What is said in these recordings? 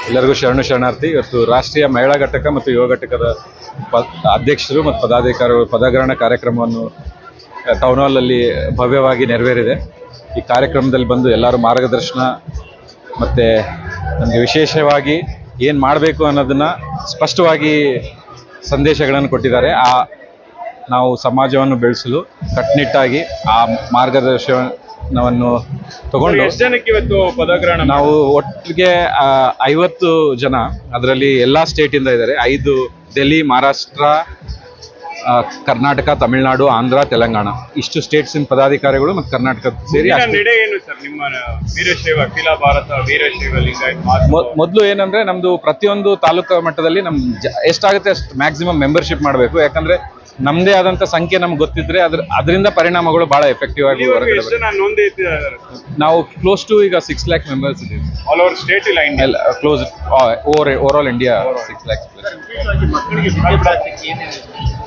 ಎಲ್ಲರಿಗೂ ಶರಣಾರ್ಥಿ. ಇವತ್ತು ರಾಷ್ಟ್ರೀಯ ಮಹಿಳಾ ಘಟಕ ಮತ್ತು ಯುವ ಘಟಕದ ಅಧ್ಯಕ್ಷರು ಮತ್ತು ಪದಾಧಿಕಾರಿಗಳು ಪದಗ್ರಹಣ ಕಾರ್ಯಕ್ರಮವನ್ನು ಟೌನ್ ಹಾಲಲ್ಲಿ ಭವ್ಯವಾಗಿ ನೆರವೇರಿದೆ. ಈ ಕಾರ್ಯಕ್ರಮದಲ್ಲಿ ಬಂದು ಎಲ್ಲರೂ ಮಾರ್ಗದರ್ಶನ ಮತ್ತು ನಮಗೆ ವಿಶೇಷವಾಗಿ ಏನು ಮಾಡಬೇಕು ಅನ್ನೋದನ್ನು ಸ್ಪಷ್ಟವಾಗಿ ಸಂದೇಶಗಳನ್ನು ಕೊಟ್ಟಿದ್ದಾರೆ. ನಾವು ಸಮಾಜವನ್ನು ಬೆಳೆಸಲು ಕಟ್ಟುನಿಟ್ಟಾಗಿ ಆ ಮಾರ್ಗದರ್ಶನವನ್ನು ತಗೊಂಡು ಎಷ್ಟು ಜನಕ್ಕೆ ಇವತ್ತು ಪದಗ್ರಹಣ? ನಾವು ಒಟ್ಟಿಗೆ 50 ಜನ, ಅದರಲ್ಲಿ ಎಲ್ಲ ಸ್ಟೇಟಿಂದ ಇದ್ದಾರೆ. 5 ಡೆಲ್ಲಿ, ಮಹಾರಾಷ್ಟ್ರ, ಕರ್ನಾಟಕ, ತಮಿಳುನಾಡು, ಆಂಧ್ರ, ತೆಲಂಗಾಣ ಇಷ್ಟು ಸ್ಟೇಟ್ಸಿನ ಪದಾಧಿಕಾರಿಗಳು ಮತ್ತು ಕರ್ನಾಟಕ ಸೇರಿ. ನಡೆ ಏನು ಸರ್ ನಿಮ್ಮ ವೀರಶೈವ ಅಖಿಲ ಭಾರತ ವೀರಶೈವ ಲಿಂಗಾಯತ್ ಮೊದಲು ಏನಂದ್ರೆ ನಮ್ದು ಪ್ರತಿಯೊಂದು ತಾಲೂಕು ಮಟ್ಟದಲ್ಲಿ ಎಷ್ಟಾಗುತ್ತೆ ಅಷ್ಟು ಮ್ಯಾಕ್ಸಿಮಮ್ ಮೆಂಬರ್ಶಿಪ್ ಮಾಡಬೇಕು. ಯಾಕಂದ್ರೆ ನಮ್ದೇ ಆದಂತ ಸಂಖ್ಯೆ ನಮ್ಗೆ ಗೊತ್ತಿದ್ರೆ ಅದರಿಂದ ಪರಿಣಾಮಗಳು ಬಹಳ ಎಫೆಕ್ಟಿವ್ ಆಗಿ ನಾವು ಕ್ಲೋಸ್ ಟು ಈಗ 6 lakh ಮೆಂಬರ್ಸ್ ಇದ್ದೀವಿ. ಆಲ್ ಓವರ್ ಸ್ಟೇಟ್ ಇಲ್ಲ close over all India 6 lakhs.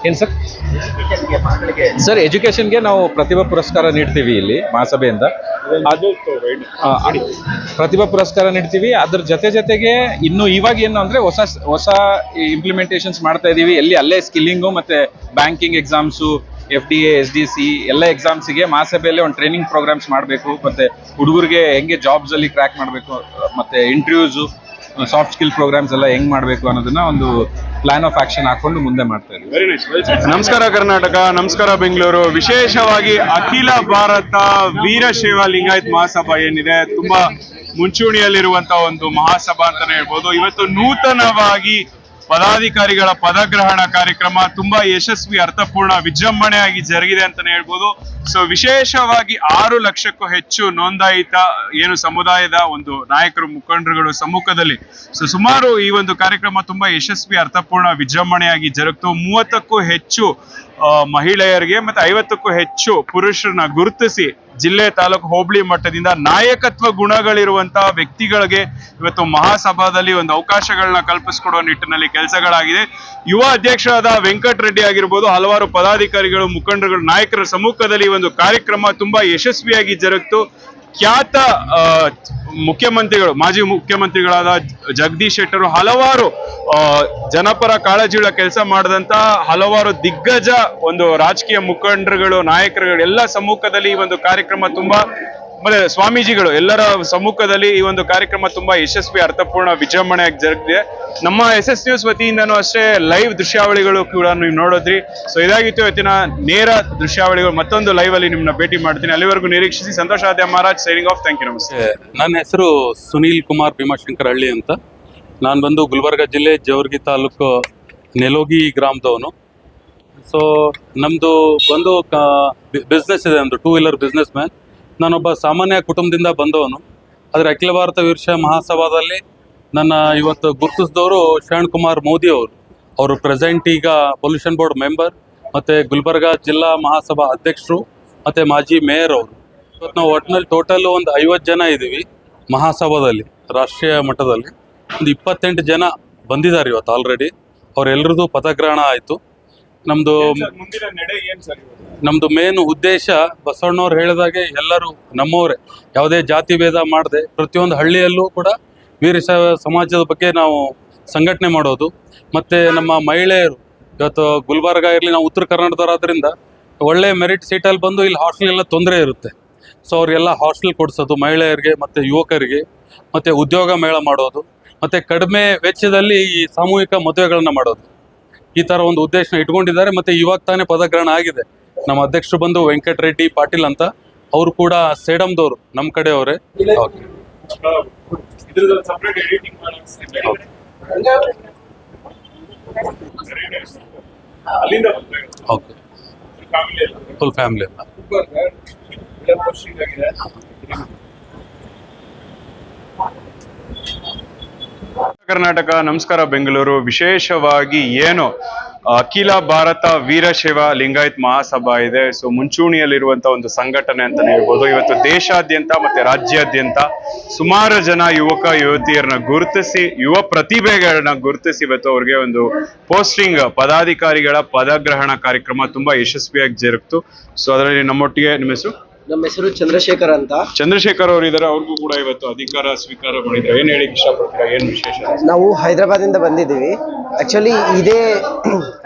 ಏನು ಸರ್ ಎಜುಕೇಶನ್ಗೆ ನಾವು ಪ್ರತಿಭಾ ಪುರಸ್ಕಾರ ನೀಡ್ತೀವಿ ಇಲ್ಲಿ ಮಹಾಸಭೆಯಿಂದ. ಪ್ರತಿಭಾ ಪುರಸ್ಕಾರ ನೀಡ್ತೀವಿ. ಅದ್ರ ಜೊತೆಗೆ ಇನ್ನು ಇವಾಗ ಏನು ಅಂದ್ರೆ ಹೊಸ ಇಂಪ್ಲಿಮೆಂಟೇಷನ್ಸ್ ಮಾಡ್ತಾ ಇದೀವಿ. ಅಲ್ಲೇ ಸ್ಕಿಲ್ಲಿಂಗು ಮತ್ತೆ ಬ್ಯಾಂಕಿಂಗ್ ಎಕ್ಸಾಮ್ಸು, FDA, SDC ಎಲ್ಲ ಎಕ್ಸಾಮ್ಸಿಗೆ ಮಹಾಸಭೆಯಲ್ಲಿ ಒಂದು ಟ್ರೈನಿಂಗ್ ಪ್ರೋಗ್ರಾಮ್ಸ್ ಮಾಡಬೇಕು. ಮತ್ತೆ ಹುಡುಗರಿಗೆ ಹೆಂಗೆ ಜಾಬ್ಸ್ ಅಲ್ಲಿ ಕ್ರ್ಯಾಕ್ ಮಾಡಬೇಕು, ಮತ್ತೆ ಇಂಟರ್ವ್ಯೂಸು, ಸಾಫ್ಟ್ ಸ್ಕಿಲ್ ಪ್ರೋಗ್ರಾಮ್ಸ್ ಎಲ್ಲ ಹೆಂಗ್ ಮಾಡಬೇಕು ಅನ್ನೋದನ್ನ ಒಂದು ಪ್ಲಾನ್ ಆಫ್ ಆಕ್ಷನ್ ಹಾಕೊಂಡು ಮುಂದೆ ಮಾಡ್ತಾ ಇದ್ದೀವಿ. ನಮಸ್ಕಾರ ಕರ್ನಾಟಕ, ನಮಸ್ಕಾರ ಬೆಂಗಳೂರು. ವಿಶೇಷವಾಗಿ ಅಖಿಲ ಭಾರತ ವೀರಶೈವ ಲಿಂಗಾಯತ್ ಮಹಾಸಭಾ ಏನಿದೆ, ತುಂಬಾ ಮುಂಚೂಣಿಯಲ್ಲಿರುವಂತಹ ಒಂದು ಮಹಾಸಭಾ ಅಂತಾನೆ ಹೇಳ್ಬೋದು. ಇವತ್ತು ನೂತನವಾಗಿ ಪದಾಧಿಕಾರಿಗಳ ಪದಗ್ರಹಣ ಕಾರ್ಯಕ್ರಮ ತುಂಬಾ ಯಶಸ್ವಿ, ಅರ್ಥಪೂರ್ಣ, ವಿಜೃಂಭಣೆಯಾಗಿ ಜರುಗಿದೆ ಅಂತಾನೆ ಹೇಳ್ಬೋದು. ಸೊ ವಿಶೇಷವಾಗಿ 6 ಲಕ್ಷಕ್ಕೂ ಹೆಚ್ಚು ನೋಂದಾಯಿತ ಏನು ಸಮುದಾಯದ ಒಂದು ನಾಯಕರು, ಮುಖಂಡರುಗಳು ಸಮ್ಮುಖದಲ್ಲಿ ಸುಮಾರು ಈ ಒಂದು ಕಾರ್ಯಕ್ರಮ ತುಂಬಾ ಯಶಸ್ವಿ, ಅರ್ಥಪೂರ್ಣ, ವಿಜೃಂಭಣೆಯಾಗಿ ಜರುಗಿತು. 30ಕ್ಕೂ ಹೆಚ್ಚು ಮಹಿಳೆಯರಿಗೆ ಮತ್ತೆ 50ಕ್ಕೂ ಹೆಚ್ಚು ಪುರುಷರನ್ನ ಗುರುತಿಸಿ ಜಿಲ್ಲೆ, ತಾಲೂಕು, ಹೋಬಳಿ ಮಟ್ಟದಿಂದ ನಾಯಕತ್ವ ಗುಣಗಳಿರುವಂತಹ ವ್ಯಕ್ತಿಗಳಿಗೆ ಇವತ್ತು ಮಹಾಸಭಾದಲ್ಲಿ ಒಂದು ಅವಕಾಶಗಳನ್ನ ಕಲ್ಪಿಸಿಕೊಡುವ ನಿಟ್ಟಿನಲ್ಲಿ ಕೆಲಸಗಳಾಗಿದೆ. ಯುವ ಅಧ್ಯಕ್ಷರಾದ ವೆಂಕಟ ರೆಡ್ಡಿ ಆಗಿರ್ಬೋದು, ಹಲವಾರು ಪದಾಧಿಕಾರಿಗಳು, ಮುಖಂಡರುಗಳು, ನಾಯಕರ ಸಮ್ಮುಖದಲ್ಲಿ ಒಂದು ಕಾರ್ಯಕ್ರಮ ತುಂಬಾ ಯಶಸ್ವಿಯಾಗಿ ಜರುಗಿತು. ಖ್ಯಾತ ಮುಖ್ಯಮಂತ್ರಿಗಳು, ಮಾಜಿ ಮುಖ್ಯಮಂತ್ರಿಗಳಾದ ಜಗದೀಶ್ ಶೆಟ್ಟರು, ಹಲವಾರು ಜನಪರ ಕಾಳಜಿಗಳ ಕೆಲಸ ಮಾಡಿದಂತ ಹಲವಾರು ದಿಗ್ಗಜ ಒಂದು ರಾಜಕೀಯ ಮುಖಂಡರುಗಳು, ನಾಯಕರುಗಳು ಎಲ್ಲ ಸಮ್ಮುಖದಲ್ಲಿ ಈ ಒಂದು ಕಾರ್ಯಕ್ರಮ ತುಂಬಾ, ಮತ್ತೆ ಸ್ವಾಮೀಜಿಗಳು ಎಲ್ಲರ ಸಮ್ಮುಖದಲ್ಲಿ ಈ ಒಂದು ಕಾರ್ಯಕ್ರಮ ತುಂಬಾ ಯಶಸ್ವಿ, ಅರ್ಥಪೂರ್ಣ, ವಿಜೃಂಭಣೆಯಾಗಿ ಜರುಗಿದೆ. ನಮ್ಮ SS ನ್ಯೂಸ್ ವತಿಯಿಂದನೂ ಅಷ್ಟೇ ಲೈವ್ ದೃಶ್ಯಾವಳಿಗಳು ಕೂಡ ನೀವು ನೋಡಿದ್ರಿ. ಸೊ ಇದಾಗಿತ್ತು ಇವತ್ತಿನ ನೇರ ದೃಶ್ಯಾವಳಿಗಳು. ಮತ್ತೊಂದು ಲೈವ್ ಅಲ್ಲಿ ನಿಮ್ಮನ್ನ ಭೇಟಿ ಮಾಡ್ತೀನಿ. ಅಲ್ಲಿವರೆಗೂ ನಿರೀಕ್ಷಿಸಿ. Santosh Adya Maharaj signing off. Thank you. ನಮಸ್ತೆ. ನನ್ನ ಹೆಸರು ಸುನೀಲ್ ಕುಮಾರ್ ಭೀಮಾಶಂಕರ್ ಹಳ್ಳಿ ಅಂತ. ನಾನು ಬಂದು ಗುಲ್ಬರ್ಗ ಜಿಲ್ಲೆ ಜೇವರ್ಗಿ ತಾಲೂಕು ನೆಲೋಗಿ ಗ್ರಾಮದವನು. ಸೊ ನಮ್ಮದು ಬಂದು ಬಿಸ್ನೆಸ್ ಇದೆ, ಒಂದು 2 wheeler ಬಿಸ್ನೆಸ್ ಮ್ಯಾನ್. ನಾನೊಬ್ಬ ಸಾಮಾನ್ಯ ಕುಟುಂಬದಿಂದ ಬಂದವನು. ಆದರೆ ಅಖಿಲ ಭಾರತ ವೀರಶೈವ ಮಹಾಸಭಾದಲ್ಲಿ ನನ್ನ ಇವತ್ತು ಗುರುತಿಸಿದವರು ಶರಣ್ ಕುಮಾರ್ ಮೋದಿ ಅವರು ಪ್ರೆಸೆಂಟ್ ಈಗ ಪೊಲ್ಯೂಷನ್ ಬೋರ್ಡ್ ಮೆಂಬರ್, ಮತ್ತು ಗುಲ್ಬರ್ಗ ಜಿಲ್ಲಾ ಮಹಾಸಭಾ ಅಧ್ಯಕ್ಷರು, ಮತ್ತು ಮಾಜಿ ಮೇಯರ್ ಅವರು. ಇವತ್ತು ನಾವು ಒಟ್ಟಿನಲ್ಲಿ ಟೋಟಲ್ ಒಂದು 50 ಜನ ಇದ್ದೀವಿ ಮಹಾಸಭಾದಲ್ಲಿ. ರಾಷ್ಟ್ರೀಯ ಮಟ್ಟದಲ್ಲಿ ಒಂದು 28 ಜನ ಬಂದಿದ್ದಾರೆ ಇವತ್ತು ಆಲ್ರೆಡಿ. ಅವರೆಲ್ಲರದ್ದು ಪದಗ್ರಹಣ ಆಯಿತು. ನಮ್ಮದು ಮೇನ್ ಉದ್ದೇಶ ಬಸವಣ್ಣವ್ರು ಹೇಳಿದಾಗೆ ಎಲ್ಲರೂ ನಮ್ಮವರೇ, ಯಾವುದೇ ಜಾತಿ ಭೇದ ಮಾಡದೆ ಪ್ರತಿಯೊಂದು ಹಳ್ಳಿಯಲ್ಲೂ ಕೂಡ ವೀರಶೈವ ಸಮಾಜದ ಬಗ್ಗೆ ನಾವು ಸಂಘಟನೆ ಮಾಡೋದು. ಮತ್ತು ನಮ್ಮ ಮಹಿಳೆಯರು ಇವತ್ತು ಗುಲ್ಬರ್ಗ ಇರಲಿ, ನಾವು ಉತ್ತರ ಕರ್ನಾಟಕದವರಾದ್ರಿಂದ ಒಳ್ಳೆ ಮೆರಿಟ್ ಸೀಟಲ್ಲಿ ಬಂದು ಇಲ್ಲಿ ಹಾಸ್ಟೆಲ್ ತೊಂದರೆ ಇರುತ್ತೆ. ಸೊ ಅವ್ರಿಗೆಲ್ಲ ಹಾಸ್ಟೆಲ್ ಕೊಡಿಸೋದು ಮಹಿಳೆಯರಿಗೆ ಮತ್ತು ಯುವಕರಿಗೆ, ಮತ್ತು ಉದ್ಯೋಗ ಮೇಳ ಮಾಡೋದು, ಮತ್ತು ಕಡಿಮೆ ವೆಚ್ಚದಲ್ಲಿ ಈ ಸಾಮೂಹಿಕ ಮದುವೆಗಳನ್ನ ಮಾಡೋದು. ಈ ಥರ ಒಂದು ಉದ್ದೇಶ ಇಟ್ಕೊಂಡಿದ್ದಾರೆ. ಮತ್ತು ಇವಾಗ ತಾನೇ ಪದಗ್ರಹಣ ಆಗಿದೆ. ನಮ್ಮ ಅಧ್ಯಕ್ಷರು ಬಂದು ವೆಂಕಟ ರೆಡ್ಡಿ ಪಾಟೀಲ್ ಅಂತ, ಅವರು ಕೂಡ ಸೇಡಮ್ದವರು, ನಮ್ಮ ಕಡೆಯವರೇ. ಓಕೆ, ಫುಲ್ ಫ್ಯಾಮಿಲಿ ಎಲ್ಲ. ಕರ್ನಾಟಕ, ನಮಸ್ಕಾರ ಬೆಂಗಳೂರು. ವಿಶೇಷವಾಗಿ ಏನು ಅಖಿಲ ಭಾರತ ವೀರಶೈವ ಲಿಂಗಾಯತ್ ಮಹಾಸಭಾ ಇದೆ, ಸೊ ಮುಂಚೂಣಿಯಲ್ಲಿರುವಂತಹ ಒಂದು ಸಂಘಟನೆ ಅಂತಾನೆ ಹೇಳ್ಬೋದು. ಇವತ್ತು ದೇಶಾದ್ಯಂತ ಮತ್ತೆ ರಾಜ್ಯಾದ್ಯಂತ ಸುಮಾರು ಜನ ಯುವಕ ಯುವತಿಯರನ್ನ ಗುರುತಿಸಿ, ಯುವ ಪ್ರತಿಭೆಗಳನ್ನ ಗುರುತಿಸಿ ಇವತ್ತು ಅವ್ರಿಗೆ ಒಂದು ಪೋಸ್ಟಿಂಗ್, ಪದಾಧಿಕಾರಿಗಳ ಪದಗ್ರಹಣ ಕಾರ್ಯಕ್ರಮ ತುಂಬಾ ಯಶಸ್ವಿಯಾಗಿ ಜರುಗಿತು. ಸೊ ಅದರಲ್ಲಿ ನಮ್ಮೊಟ್ಟಿಗೆ ನಿಮ್ಮ ಹೆಸರು? ನಮ್ಮ ಹೆಸರು ಚಂದ್ರಶೇಖರ್ ಅಂತ. ಚಂದ್ರಶೇಖರ್ ಅವರು ಇದ್ದಾರೆ, ಅವ್ರಿಗೂ ಕೂಡ ಇವತ್ತು ಅಧಿಕಾರ ಸ್ವೀಕಾರ ಮಾಡಿದ್ದಾರೆ. ಏನ್ ಹೇಳಿ ಇಷ್ಟಪಡ್ತೀರಾ, ಏನ್ ವಿಶೇಷ? ನಾವು ಹೈದರಾಬಾದಿಂದ ಬಂದಿದ್ದೀವಿ. ಆ್ಯಕ್ಚುಲಿ ಇದೇ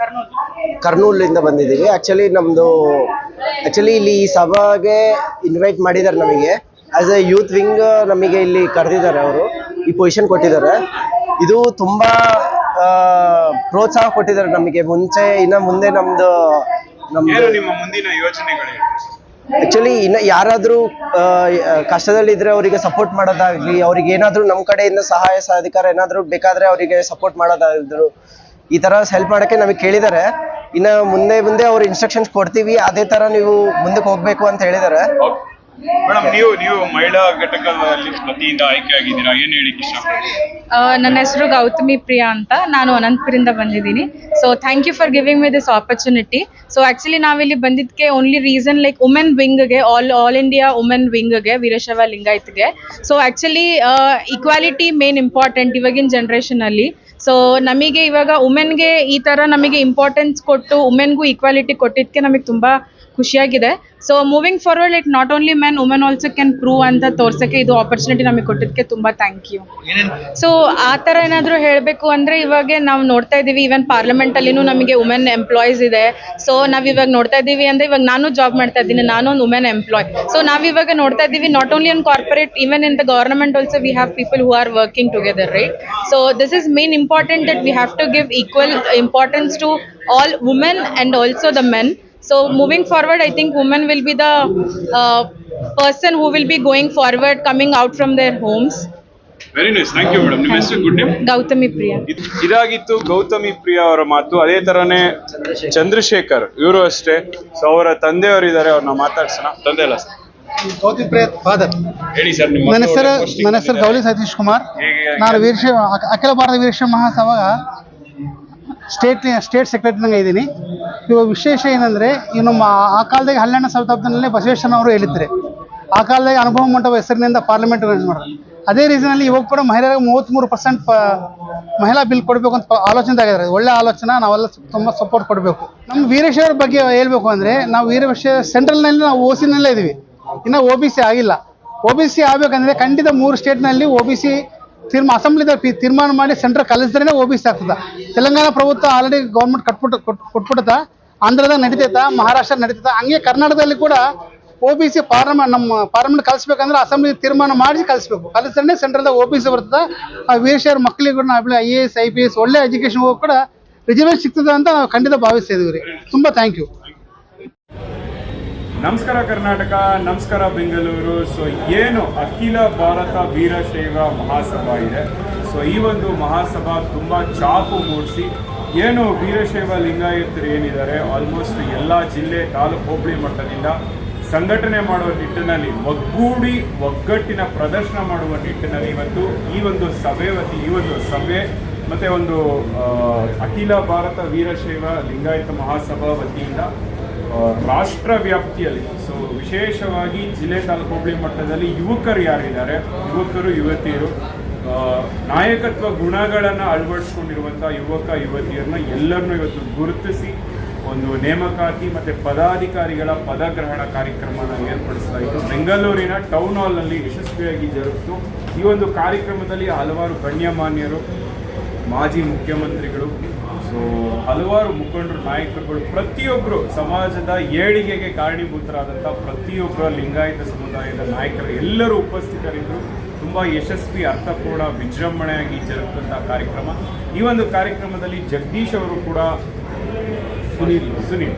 ಕರ್ನೂಲಿಂದ ಬಂದಿದ್ದೀವಿ. ಆ್ಯಕ್ಚುಲಿ ಇಲ್ಲಿ ಈ ಸಭೆಗೆ ಇನ್ವೈಟ್ ಮಾಡಿದ್ದಾರೆ ನಮಗೆ. ಆಸ್ ಎ ಯೂತ್ ವಿಂಗ್ ನಮಗೆ ಇಲ್ಲಿ ಕರೆದಿದ್ದಾರೆ, ಅವರು ಈ ಪೊಸಿಷನ್ ಕೊಟ್ಟಿದ್ದಾರೆ. ಇದು ತುಂಬ ಪ್ರೋತ್ಸಾಹ ಕೊಟ್ಟಿದ್ದಾರೆ ನಮಗೆ. ಇನ್ನು ಮುಂದೆ ನಮ್ಮದು ಏನು ನಿಮ್ಮ ಮುಂದಿನ ಯೋಚನೆಗಳು? ಆ್ಯಕ್ಚುಲಿ ಇನ್ನು ಯಾರಾದರೂ ಕಷ್ಟದಲ್ಲಿದ್ದರೆ ಅವರಿಗೆ ಸಪೋರ್ಟ್ ಮಾಡೋದಾಗಲಿ, ಅವ್ರಿಗೆ ಏನಾದರೂ ನಮ್ಮ ಕಡೆಯಿಂದ ಸಹಾಯ ಸಹಕಾರ ಏನಾದರೂ ಬೇಕಾದರೆ ಅವರಿಗೆ ಸಪೋರ್ಟ್ ಮಾಡೋದಾದ್ರು, ಈ ಥರ ಹೆಲ್ಪ್ ಮಾಡೋಕ್ಕೆ ನಮಗೆ ಕೇಳಿದ್ದಾರೆ. ಇನ್ನು ಮುಂದೆ ಅವ್ರು ಇನ್ಸ್ಟ್ರಕ್ಷನ್ಸ್ ಕೊಡ್ತೀವಿ, ಅದೇ ಥರ ನೀವು ಮುಂದಕ್ಕೆ ಹೋಗಬೇಕು ಅಂತ ಹೇಳಿದ್ದಾರೆ. ಮೇಡಮ್, ನೀವು ಮಹಿಳಾ ಘಟಕದ ವತಿಯಿಂದ ಆಯ್ಕೆ ಆಗಿದ್ದೀರಾ, ಏನ್ ಹೇಳಿ ಇಷ್ಟಪಡ್ತೀರಾ? ನನ್ನ ಹೆಸರು ಗೌತಮಿ ಪ್ರಿಯಾ ಅಂತ. ನಾನು ಅನಂತಪುರಿಂದ ಬಂದಿದ್ದೀನಿ. So thank you for giving me this opportunity. So actually ನಾವಿಲ್ಲಿ ಬಂದಿದ್ದಕ್ಕೆ ಓನ್ಲಿ ರೀಸನ್ ಲೈಕ್ ವುಮೆನ್ ವಿಂಗ್ಗೆ, ಆಲ್ ಇಂಡಿಯಾ ವುಮೆನ್ ವಿಂಗ್ಗೆ, ವೀರಶೈವ ಲಿಂಗಾಯತ್ಗೆ. So actually equality main important ಇವಾಗಿನ ಜನ್ರೇಷನಲ್ಲಿ. ಸೊ ನಮಗೆ ಇವಾಗ ವುಮೆನ್ಗೆ ಈ ಥರ ನಮಗೆ ಇಂಪಾರ್ಟೆನ್ಸ್ ಕೊಟ್ಟು ವುಮೆನ್ಗೂ ಈಕ್ವಾಲಿಟಿ ಕೊಟ್ಟಿದ್ದಕ್ಕೆ ನಮಗೆ ತುಂಬ ಖುಷಿಯಾಗಿದೆ. So moving forward like not only men, women also can prove ಅಂತ ತೋರ್ಸೋಕ್ಕೆ ಇದು ಆಪರ್ಚುನಿಟಿ ನಮಗೆ ಕೊಟ್ಟಿದ್ದಕ್ಕೆ ತುಂಬ ಥ್ಯಾಂಕ್ ಯು. ಸೊ ಆ ಥರ ಏನಾದರೂ ಹೇಳಬೇಕು ಅಂದರೆ, ಇವಾಗ ನಾವು ನೋಡ್ತಾ ಇದ್ದೀವಿ ಈವನ್ ಪಾರ್ಲಿಮೆಂಟಲ್ಲಿನೂ ನಮಗೆ ವುಮೆನ್ ಎಂಪ್ಲಾಯೀಸ್ ಇದೆ. ಸೊ ನಾವಿವಾಗ ನೋಡ್ತಾ ಇದ್ದೀವಿ ಅಂದರೆ, ಇವಾಗ ನಾನು ಜಾಬ್ ಮಾಡ್ತಾ ಇದ್ದೀನಿ, ನಾನು ಒಂದು ವುಮೆನ್ ಎಂಪ್ಲಾಯ್. ಸೊ ನಾವಿವಾಗ ನೋಡ್ತಾ ಇದ್ದೀವಿ not only in corporate, even in the government also we have people who are working together, right? So this is main important that we have to give equal importance to all women and also the men. So moving forward, I think women will be the person who will be going forward, coming out from their homes. Very nice, thank you madam. ನಿಮ್ಮ ಹೆಸರು? Good name? Gautami Priya. ಇದಾಗಿತ್ತು ಗೌತಮಿ ಪ್ರಿಯಾ ಅವರ ಮಾತು. ಅದೇ ತರನೇ ಚಂದ್ರಶೇಖರ್ ಇವರು ಅಷ್ಟೇ. So ಅವರ ತಂದೆಯವರು ಇದ್ದಾರೆ, ಅವ್ರನ್ನ ಮಾತಾಡ್ಸೋಣ. ತಂದೆ ಅಲ್ಲ ಸರ್, ಗೌತಮಿ ಪ್ರಿಯಾ ಫಾದರ್. ಹೇಳಿ ಸರ್. ನನ್ನ ಹೆಸರು ಗೌಲಿ ಸತೀಶ್ ಕುಮಾರ್. ನಾನು ಅಖಿಲ ಭಾರತ ವೀರಶೈವ ಮಹಾಸಭಾಗ ಸ್ಟೇಟ್ ಸೆಕ್ರೆಟರಿನಾಗ ಇದ್ದೀನಿ. ಇವಾಗ ವಿಶೇಷ ಏನಂದರೆ, ಇವು ನಮ್ಮ ಆ ಕಾಲದಾಗ 12ನೇ ಶತಾಬ್ದದಲ್ಲಿ ಬಸವೇಶ್ವರನವರು ಹೇಳಿದ್ದಾರೆ. ಆ ಕಾಲದಾಗ ಅನುಭವ ಮಂಟಪ ಹೆಸರಿನಿಂದ ಪಾರ್ಲಿಮೆಂಟ್ ಮಾಡಿದ್ರು. ಅದೇ ರೀಸನಲ್ಲಿ ಇವಾಗ ಕೂಡ ಮಹಿಳೆಯರಿಗೆ 33% ಮಹಿಳಾ ಬಿಲ್ ಕೊಡಬೇಕು ಅಂತ ಆಲೋಚನೆ ಆಗಿದ್ದಾರೆ. ಒಳ್ಳೆ ಆಲೋಚನೆ, ನಾವೆಲ್ಲ ತುಂಬ ಸಪೋರ್ಟ್ ಕೊಡಬೇಕು. ನಮ್ಮ ವೀರಶೈವರ ಬಗ್ಗೆ ಹೇಳ್ಬೇಕು ಅಂದರೆ, ನಾವು ವೀರಶೈವ ಸೆಂಟ್ರಲ್ನಲ್ಲಿ ನಾವು OC-ನಲ್ಲೇ ಇದ್ದೀವಿ, ಇನ್ನು OBC ಆಗಿಲ್ಲ. OBC ಆಗಬೇಕಂದ್ರೆ ಖಂಡಿತ 3 ಸ್ಟೇಟ್ನಲ್ಲಿ OBC ಅಸೆಂಬ್ಲಿದ ತೀರ್ಮಾನ ಮಾಡಿ ಸೆಂಟ್ರಲ್ ಕಲಿಸಿದ್ರೆ OBC ಆಗ್ತದೆ. ತೆಲಂಗಾಣ ಪ್ರಭುತ್ವ ಆಲ್ರೆಡಿ ಗೌರ್ಮೆಂಟ್ ಕೊಟ್ಬಿಡುತ್ತಾ, ಆಂಧ್ರದಾಗ ನಡೀತೈತಾ, ಮಹಾರಾಷ್ಟ್ರ ನಡೀತೈತಾ, ಹಂಗೆ ಕರ್ನಾಟಕದಲ್ಲಿ ಕೂಡ OBC ನಮ್ಮ ಪಾರ್ಲಿಮೆಂಟ್ ಕಲಿಸ್ಬೇಕಂದ್ರೆ ಅಸೆಂಬ್ಲಿ ತೀರ್ಮಾನ ಮಾಡಿ ಕಲಿಸಿದ್ರೆ ಸೆಂಟ್ರಲ್ದಾಗ OBC ಬರ್ತದೆ. ಆ ವೀರಶೈವರ ಮಕ್ಕಳಿಗೆ ಕೂಡ IAS IPS ಒಳ್ಳೆ ಎಜುಕೇಶನ್ ಹೋಗಿ ಕೂಡ ರಿಸರ್ವೇಶನ್ ಸಿಗ್ತದೆ ಅಂತ ನಾವು ಖಂಡಿತ ಭಾವಿಸ್ತಿದ್ದೀವಿ ರೀ. ತುಂಬ ಥ್ಯಾಂಕ್ ಯು. ನಮಸ್ಕಾರ ಕರ್ನಾಟಕ, ನಮಸ್ಕಾರ ಬೆಂಗಳೂರು. ಸೊ ಏನು ಅಖಿಲ ಭಾರತ ವೀರಶೈವ ಮಹಾಸಭಾ ಇದೆ. ಸೊ ಈ ಒಂದು ಮಹಾಸಭಾ ತುಂಬ ಚಾಪು ಮೂಡಿಸಿ, ಏನು ವೀರಶೈವ ಲಿಂಗಾಯತರು ಏನಿದ್ದಾರೆ ಆಲ್ಮೋಸ್ಟ್ ಎಲ್ಲ ಜಿಲ್ಲೆ, ತಾಲೂಕು, ಹೋಬಳಿ ಮಟ್ಟದಿಂದ ಸಂಘಟನೆ ಮಾಡುವ ನಿಟ್ಟಿನಲ್ಲಿ, ಒಗ್ಗಟ್ಟಿನ ಪ್ರದರ್ಶನ ಮಾಡುವ ನಿಟ್ಟಿನಲ್ಲಿ ಇವತ್ತು ಈ ಒಂದು ಸಭೆ ಮತ್ತು ಒಂದು ಅಖಿಲ ಭಾರತ ವೀರಶೈವ ಲಿಂಗಾಯತ ಮಹಾಸಭಾ ವತಿಯಿಂದ ರಾಷ್ಟ್ರ ವ್ಯಾಪ್ತಿಯಲ್ಲಿ, ಸೊ ವಿಶೇಷವಾಗಿ ಜಿಲ್ಲೆ, ತಾಲೂಕು, ಹೋಬಳಿ ಮಟ್ಟದಲ್ಲಿ ಯುವಕರು ಯಾರಿದ್ದಾರೆ, ಯುವಕರು ಯುವತಿಯರು ನಾಯಕತ್ವ ಗುಣಗಳನ್ನು ಅಳವಡಿಸ್ಕೊಂಡಿರುವಂಥ ಯುವತಿಯರನ್ನ ಎಲ್ಲರನ್ನೂ ಇವತ್ತು ಗುರುತಿಸಿ ಒಂದು ನೇಮಕಾತಿ ಮತ್ತು ಪದಾಧಿಕಾರಿಗಳ ಪದಗ್ರಹಣ ಕಾರ್ಯಕ್ರಮನ ಏರ್ಪಡಿಸಲಾಯಿತು. ಬೆಂಗಳೂರಿನ ಟೌನ್ ಹಾಲ್ನಲ್ಲಿ ಯಶಸ್ವಿಯಾಗಿ ಜರುಗಿತು. ಈ ಒಂದು ಕಾರ್ಯಕ್ರಮದಲ್ಲಿ ಹಲವಾರು ಗಣ್ಯಮಾನ್ಯರು, ಮಾಜಿ ಮುಖ್ಯಮಂತ್ರಿಗಳು, ಸೊ ಹಲವಾರು ಮುಖಂಡರು, ನಾಯಕರುಗಳು, ಪ್ರತಿಯೊಬ್ಬರು ಸಮಾಜದ ಏಳಿಗೆಗೆ ಕಾರಣೀಭೂತರಾದಂಥ ಪ್ರತಿಯೊಬ್ಬರ ಲಿಂಗಾಯತ ಸಮುದಾಯದ ನಾಯಕರು ಎಲ್ಲರೂ ಉಪಸ್ಥಿತರಿದ್ದರು. ತುಂಬ ಯಶಸ್ವಿ, ಅರ್ಥಪೂರ್ಣ, ವಿಜೃಂಭಣೆಯಾಗಿ ಜರುಗಿದಂಥ ಕಾರ್ಯಕ್ರಮ. ಈ ಒಂದು ಕಾರ್ಯಕ್ರಮದಲ್ಲಿ ಜಗದೀಶ್ ಅವರು ಕೂಡ, ಸುನೀಲ್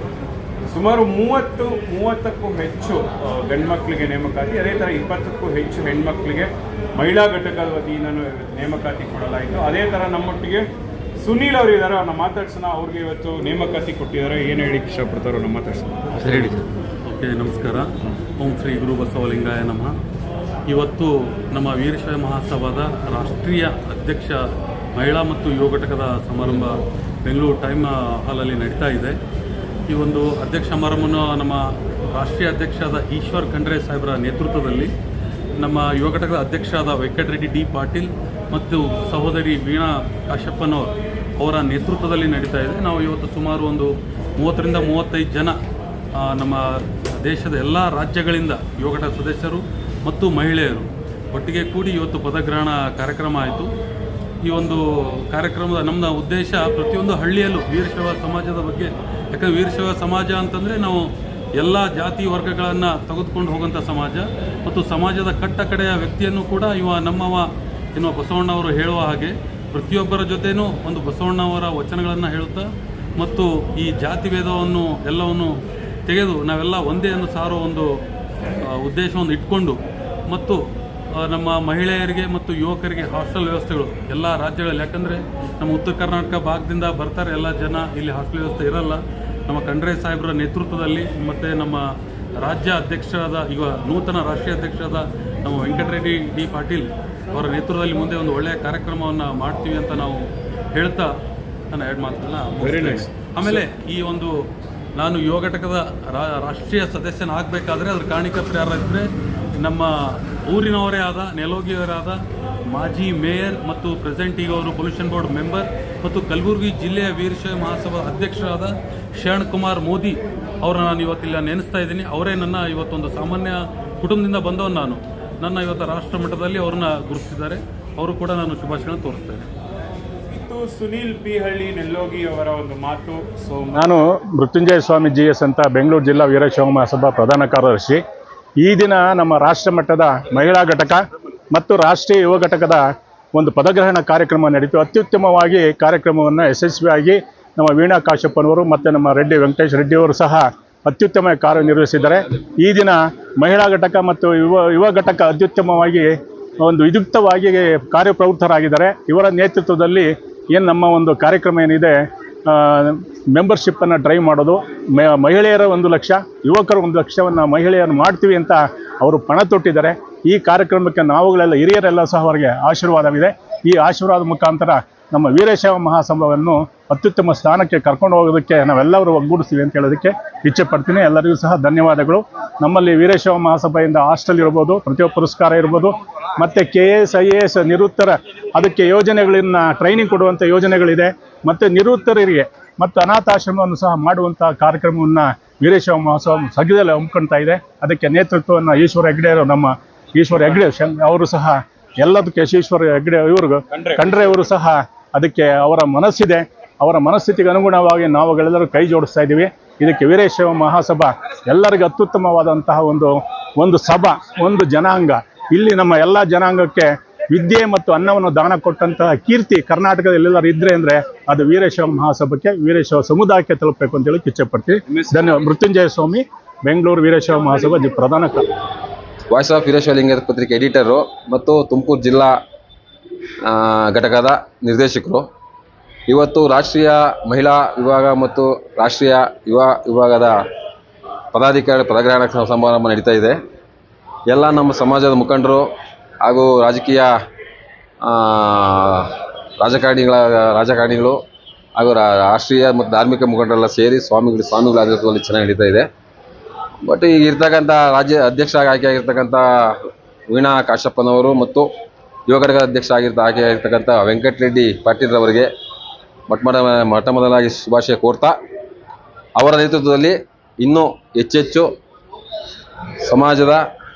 ಸುಮಾರು 30ಕ್ಕೂ ಹೆಚ್ಚು ಗಂಡು ಮಕ್ಕಳಿಗೆ ನೇಮಕಾತಿ, ಅದೇ ಥರ 20ಕ್ಕೂ ಹೆಚ್ಚು ಹೆಣ್ಮಕ್ಳಿಗೆ ಮಹಿಳಾ ಘಟಕದ ವತಿಯಿಂದ ನೇಮಕಾತಿ ಕೊಡಲಾಯಿತು. ಅದೇ ಥರ ನಮ್ಮೊಟ್ಟಿಗೆ ಸುನೀಲ್ ಅವರು ಇದ್ದಾರೆ, ಅವ್ರನ್ನ ಮಾತಾಡ್ಸೋಣ. ಅವ್ರಿಗೆ ಇವತ್ತು ನೇಮಕಾತಿ ಕೊಟ್ಟಿದ್ದಾರೆ, ಏನು ಹೇಳಿಕ್ಕೆ ಇಷ್ಟಪಡ್ತಾರೋ ಅವ್ರನ್ನ ಮಾತಾಡ್ಸೋಣ. ಹೇಳಿ. ಓಕೆ, ನಮಸ್ಕಾರ. ಓಂ ಶ್ರೀ ಗುರು ಬಸವಲಿಂಗಾಯ ನಮಃ. ಇವತ್ತು ನಮ್ಮ ವೀರಶೈವ ಮಹಾಸಭಾದ ರಾಷ್ಟ್ರೀಯ ಅಧ್ಯಕ್ಷ ಮಹಿಳಾ ಮತ್ತು ಯುವ ಘಟಕದ ಸಮಾರಂಭ ಬೆಂಗಳೂರು ಟೈಮ್ ಹಾಲಲ್ಲಿ ನಡೀತಾ ಇದೆ. ಈ ಒಂದು ಅಧ್ಯಕ್ಷ ಸಮಾರಂಭವನ್ನು ನಮ್ಮ ರಾಷ್ಟ್ರೀಯ ಅಧ್ಯಕ್ಷರಾದ ಈಶ್ವರ್ ಖಂಡ್ರೆ ಸಾಹೇಬರ ನೇತೃತ್ವದಲ್ಲಿ ನಮ್ಮ ಯುವ ಘಟಕದ ಅಧ್ಯಕ್ಷರಾದ ವೆಂಕಟರೆಡ್ಡಿ ಡಿ ಪಾಟೀಲ್ ಮತ್ತು ಸಹೋದರಿ ವೀಣಾ ಕಾಶ್ಯಪ್ಪನವರ್ ಅವರ ನೇತೃತ್ವದಲ್ಲಿ ನಡೀತಾ ಇದೆ. ನಾವು ಇವತ್ತು ಸುಮಾರು ಒಂದು 30ರಿಂದ 35 ಜನ ನಮ್ಮ ದೇಶದ ಎಲ್ಲ ರಾಜ್ಯಗಳಿಂದ ಯುವ ಘಟಕ ಸದಸ್ಯರು ಮತ್ತು ಮಹಿಳೆಯರು ಒಟ್ಟಿಗೆ ಕೂಡಿ ಇವತ್ತು ಪದಗ್ರಹಣ ಕಾರ್ಯಕ್ರಮ ಆಯಿತು. ಈ ಒಂದು ಕಾರ್ಯಕ್ರಮದ ನಮ್ಮ ಉದ್ದೇಶ ಪ್ರತಿಯೊಂದು ಹಳ್ಳಿಯಲ್ಲೂ ವೀರಶೈವ ಸಮಾಜದ ಬಗ್ಗೆ, ಯಾಕಂದರೆ ವೀರಶೈವ ಸಮಾಜ ಅಂತಂದರೆ ನಾವು ಎಲ್ಲ ಜಾತಿ ವರ್ಗಗಳನ್ನು ತೆಗೆದುಕೊಂಡು ಹೋಗುವಂಥ ಸಮಾಜ ಮತ್ತು ಸಮಾಜದ ಕಟ್ಟ ಕಡೆಯ ವ್ಯಕ್ತಿಯನ್ನು ಕೂಡ ನಮ್ಮವ ಎನ್ನುವ ಬಸವಣ್ಣವರು ಹೇಳುವ ಹಾಗೆ ಪ್ರತಿಯೊಬ್ಬರ ಜೊತೆಯೂ ಒಂದು ಬಸವಣ್ಣವರ ವಚನಗಳನ್ನು ಹೇಳುತ್ತಾ ಮತ್ತು ಈ ಜಾತಿ ಭೇದವನ್ನು ಎಲ್ಲವನ್ನು ತೆಗೆದು ನಾವೆಲ್ಲ ಒಂದೇ ಎಂದು ಸಾರೋ ಒಂದು ಉದ್ದೇಶವನ್ನು ಇಟ್ಕೊಂಡು ಮತ್ತು ನಮ್ಮ ಮಹಿಳೆಯರಿಗೆ ಮತ್ತು ಯುವಕರಿಗೆ ಹಾಸ್ಟೆಲ್ ವ್ಯವಸ್ಥೆಗಳು ಎಲ್ಲ ರಾಜ್ಯಗಳಲ್ಲಿ, ಯಾಕಂದರೆ ನಮ್ಮ ಉತ್ತರ ಕರ್ನಾಟಕ ಭಾಗದಿಂದ ಬರ್ತಾರೆ ಎಲ್ಲ ಜನ, ಇಲ್ಲಿ ಹಾಸ್ಟೆಲ್ ವ್ಯವಸ್ಥೆ ಇರಲ್ಲ. ನಮ್ಮ ಖಂಡ್ರೆ ಸಾಹೇಬರ ನೇತೃತ್ವದಲ್ಲಿ ಮತ್ತು ನಮ್ಮ ರಾಜ್ಯ ಅಧ್ಯಕ್ಷರಾದ ಈಗ ನೂತನ ರಾಷ್ಟ್ರೀಯ ಅಧ್ಯಕ್ಷರಾದ ನಮ್ಮ ವೆಂಕಟರೆಡ್ಡಿ ಡಿ ಪಾಟೀಲ್ ಅವರ ನೇತೃತ್ವದಲ್ಲಿ ಮುಂದೆ ಒಂದು ಒಳ್ಳೆಯ ಕಾರ್ಯಕ್ರಮವನ್ನು ಮಾಡ್ತೀವಿ ಅಂತ ನಾವು ಹೇಳ್ತಾ ನಾನು ಎರಡು ಮಾತುಗಳನ್ನ ಆಮೇಲೆ ಈ ಒಂದು ನಾನು ಯುವ ಘಟಕದ ರಾಷ್ಟ್ರೀಯ ಸದಸ್ಯನಾಗಬೇಕಾದ್ರೆ ಅದ್ರ ಕಾರಣೀಕರ್ತರು ಯಾರಿದ್ದರೆ ನಮ್ಮ ಊರಿನವರೇ ಆದ ನೆಲೋಗಿಯವರೇ ಆದ ಮಾಜಿ ಮೇಯರ್ ಮತ್ತು ಪ್ರೆಸೆಂಟ್ ಈಗ ಅವರು ಪೊಲ್ಯೂಷನ್ ಬೋರ್ಡ್ ಮೆಂಬರ್ ಮತ್ತು ಕಲಬುರಗಿ ಜಿಲ್ಲೆಯ ವೀರಶೈವ ಮಹಾಸಭಾ ಅಧ್ಯಕ್ಷರಾದ ಶರಣ್ ಕುಮಾರ್ ಮೋದಿ ಅವರನ್ನು ನಾನು ಇವತ್ತಿಲ್ಲ ನೆನೆಸ್ತಾ ಇದ್ದೀನಿ. ಅವರೇ ನನ್ನ ಇವತ್ತೊಂದು ಸಾಮಾನ್ಯ ಕುಟುಂಬದಿಂದ ಬಂದವನು ನಾನು. ನನ್ನ ಇವತ್ತು ರಾಷ್ಟ್ರ ಮಟ್ಟದಲ್ಲಿ ಅವ್ರನ್ನ ಗುರುತಿಸಿದ್ದಾರೆ. ಅವರು ಕೂಡ ನಾನು ಶುಭಾಶಯಗಳನ್ನು ತೋರಿಸ್ತೇನೆ. ಸುನೀಲ್ ಪಿ ಹಳ್ಳಿ ನೆಲ್ಲೋಗಿ ಅವರ ಒಂದು ಮಾತು. ನಾನು ಮೃತ್ಯುಂಜಯ ಸ್ವಾಮಿ GS ಅಂತ ಬೆಂಗಳೂರು ಜಿಲ್ಲಾ ವೀರಶೈವ ಮಹಾಸಭಾ ಪ್ರಧಾನ ಕಾರ್ಯದರ್ಶಿ. ಈ ದಿನ ನಮ್ಮ ರಾಷ್ಟ್ರ ಮಟ್ಟದ ಮಹಿಳಾ ಘಟಕ ಮತ್ತು ರಾಷ್ಟ್ರೀಯ ಯುವ ಘಟಕದ ಒಂದು ಪದಗ್ರಹಣ ಕಾರ್ಯಕ್ರಮ ನಡೀತು. ಅತ್ಯುತ್ತಮವಾಗಿ ಕಾರ್ಯಕ್ರಮವನ್ನು ಯಶಸ್ವಿಯಾಗಿ ನಮ್ಮ ವೀಣಾ ಕಾಶ್ಯಪ್ಪನವರು ಮತ್ತು ನಮ್ಮ ವೆಂಕಟೇಶ್ ರೆಡ್ಡಿಯವರು ಸಹ ಅತ್ಯುತ್ತಮ ಕಾರ್ಯನಿರ್ವಹಿಸಿದ್ದಾರೆ. ಈ ದಿನ ಮಹಿಳಾ ಘಟಕ ಮತ್ತು ಯುವ ಘಟಕ ಅತ್ಯುತ್ತಮವಾಗಿ ಒಂದು ವಿದ್ಯುಕ್ತವಾಗಿ ಕಾರ್ಯಪ್ರವೃತ್ತರಾಗಿದ್ದಾರೆ. ಇವರ ನೇತೃತ್ವದಲ್ಲಿ ಏನು ನಮ್ಮ ಒಂದು ಕಾರ್ಯಕ್ರಮ ಏನಿದೆ, ಮೆಂಬರ್ಶಿಪ್ಪನ್ನು ಡ್ರೈವ್ ಮಾಡೋದು, ಮಹಿಳೆಯರ 1 ಲಕ್ಷ, ಯುವಕರು 1 ಲಕ್ಷವನ್ನು ಮಹಿಳೆಯರು ಮಾಡ್ತೀವಿ ಅಂತ ಅವರು ಪಣ ತೊಟ್ಟಿದ್ದಾರೆ. ಈ ಕಾರ್ಯಕ್ರಮಕ್ಕೆ ನಾವುಗಳೆಲ್ಲ ಹಿರಿಯರೆಲ್ಲ ಸಹ ಅವರಿಗೆ ಆಶೀರ್ವಾದವಿದೆ. ಈ ಆಶೀರ್ವಾದ ಮುಖಾಂತರ ನಮ್ಮ ವೀರಶೈವ ಮಹಾಸಭಾವನ್ನು ಅತ್ಯುತ್ತಮ ಸ್ಥಾನಕ್ಕೆ ಕರ್ಕೊಂಡು ಹೋಗೋದಕ್ಕೆ ನಾವೆಲ್ಲರೂ ಒಗ್ಗೂಡಿಸ್ತೀವಿ ಅಂತ ಹೇಳೋದಕ್ಕೆ ಇಚ್ಛೆ ಪಡ್ತೀನಿ. ಎಲ್ಲರಿಗೂ ಸಹ ಧನ್ಯವಾದಗಳು. ನಮ್ಮಲ್ಲಿ ವೀರಶೈವ ಮಹಾಸಭೆಯಿಂದ ಹಾಸ್ಟೆಲ್ ಇರ್ಬೋದು, ಪ್ರತಿಯೊಬ್ಬ ಪುರಸ್ಕಾರ ಇರ್ಬೋದು, ಮತ್ತು KS IAS ನಿವೃತ್ತರ ಅದಕ್ಕೆ ಯೋಜನೆಗಳನ್ನು ಟ್ರೈನಿಂಗ್ ಕೊಡುವಂಥ ಯೋಜನೆಗಳಿದೆ. ಮತ್ತು ನಿವೃತ್ತರಿಗೆ ಮತ್ತು ಅನಾಥಾಶ್ರಮವನ್ನು ಸಹ ಮಾಡುವಂಥ ಕಾರ್ಯಕ್ರಮವನ್ನು ವೀರಶೈವ ಮಹಾಸಭಾ ಸದ್ಯದಲ್ಲೇ ಹಮ್ಮಿಕೊಳ್ತಾ ಇದೆ. ಅದಕ್ಕೆ ನೇತೃತ್ವವನ್ನು ಈಶ್ವರ ಹೆಗ್ಡೆ ನಮ್ಮ ಈಶ್ವರ ಹೆಗ್ಡೆ ಅವರು ಸಹ ಎಲ್ಲದಕ್ಕೆ ಈಶ್ವರ ಹೆಗ್ಡೆ ಇವ್ರಿಗೂ ಖಂಡ್ರೆ ಅವರು ಸಹ ಅದಕ್ಕೆ ಅವರ ಮನಸ್ಸಿದೆ. ಅವರ ಮನಸ್ಥಿತಿಗೆ ಅನುಗುಣವಾಗಿ ನಾವುಗಳೆಲ್ಲರೂ ಕೈ ಜೋಡಿಸ್ತಾ ಇದ್ದೀವಿ. ಇದಕ್ಕೆ ವೀರಶೈವ ಮಹಾಸಭಾ ಎಲ್ಲರಿಗೂ ಅತ್ಯುತ್ತಮವಾದಂತಹ ಒಂದು ಸಭಾ, ಒಂದು ಜನಾಂಗ. ಇಲ್ಲಿ ನಮ್ಮ ಎಲ್ಲ ಜನಾಂಗಕ್ಕೆ ವಿದ್ಯೆ ಮತ್ತು ಅನ್ನವನ್ನು ದಾನ ಕೊಟ್ಟಂತಹ ಕೀರ್ತಿ ಕರ್ನಾಟಕದಲ್ಲೆಲ್ಲರೂ ಇದ್ರೆ ಅಂದರೆ ಅದು ವೀರಶೈವ ಮಹಾಸಭಾಕ್ಕೆ, ವೀರಶೈವ ಸಮುದಾಯಕ್ಕೆ ತಲುಪಬೇಕು ಅಂತ ಹೇಳಿ ಇಚ್ಛೆ ಪಡ್ತೀವಿ. ಧನ್ಯವಾದ. ಮೃತ್ಯುಂಜಯ ಸ್ವಾಮಿ, ಬೆಂಗಳೂರು ವೀರಶೈವ ಮಹಾಸಭಾ ಪ್ರಧಾನ ವಾಯ್ಸ್ ಆಫ್ ವೀರಶೈವ ಲಿಂಗಾಯತ ಪತ್ರಿಕೆ ಎಡಿಟರು ಮತ್ತು ತುಮಕೂರು ಜಿಲ್ಲಾ ಘಟಕದ ನಿರ್ದೇಶಕರು. ಇವತ್ತು ರಾಷ್ಟ್ರೀಯ ಮಹಿಳಾ ವಿಭಾಗ ಮತ್ತು ರಾಷ್ಟ್ರೀಯ ಯುವ ವಿಭಾಗದ ಪದಾಧಿಕಾರಿ ಪದಗ್ರಹಣ ಸಮಾರಂಭ ನಡೀತಾ ಇದೆ. ಎಲ್ಲ ನಮ್ಮ ಸಮಾಜದ ಮುಖಂಡರು ಹಾಗೂ ರಾಜಕಾರಣಿಗಳು ಹಾಗೂ ರಾಷ್ಟ್ರೀಯ ಮತ್ತು ಧಾರ್ಮಿಕ ಮುಖಂಡರೆಲ್ಲ ಸೇರಿ ಸ್ವಾಮಿಗಳ ಆಡಳಿತದಲ್ಲಿ ಚೆನ್ನಾಗಿ ನಡೀತಾ ಇದೆ. ಬಟ್ ಈಗ ಇರ್ತಕ್ಕಂಥ ರಾಜ್ಯ ಅಧ್ಯಕ್ಷರಾಗಿ ಆಯ್ಕೆಯಾಗಿರ್ತಕ್ಕಂಥ ವೀಣಾ ಕಾಶ್ಯಪ್ಪನವರು ಮತ್ತು ಯುವ ಘಟಕದ ಆಯ್ಕೆಯಾಗಿರ್ತಕ್ಕಂಥ ವೆಂಕಟರೆಡ್ಡಿ ಪಾಟೀಲ್ ಅವರಿಗೆ ಮೊಟ್ಟ ಮೊದಲಾಗಿ ಶುಭಾಶಯ ಕೋರ್ತಾ, ಅವರ ನೇತೃತ್ವದಲ್ಲಿ ಇನ್ನೂ ಹೆಚ್ಚೆಚ್ಚು ಸಮಾಜದ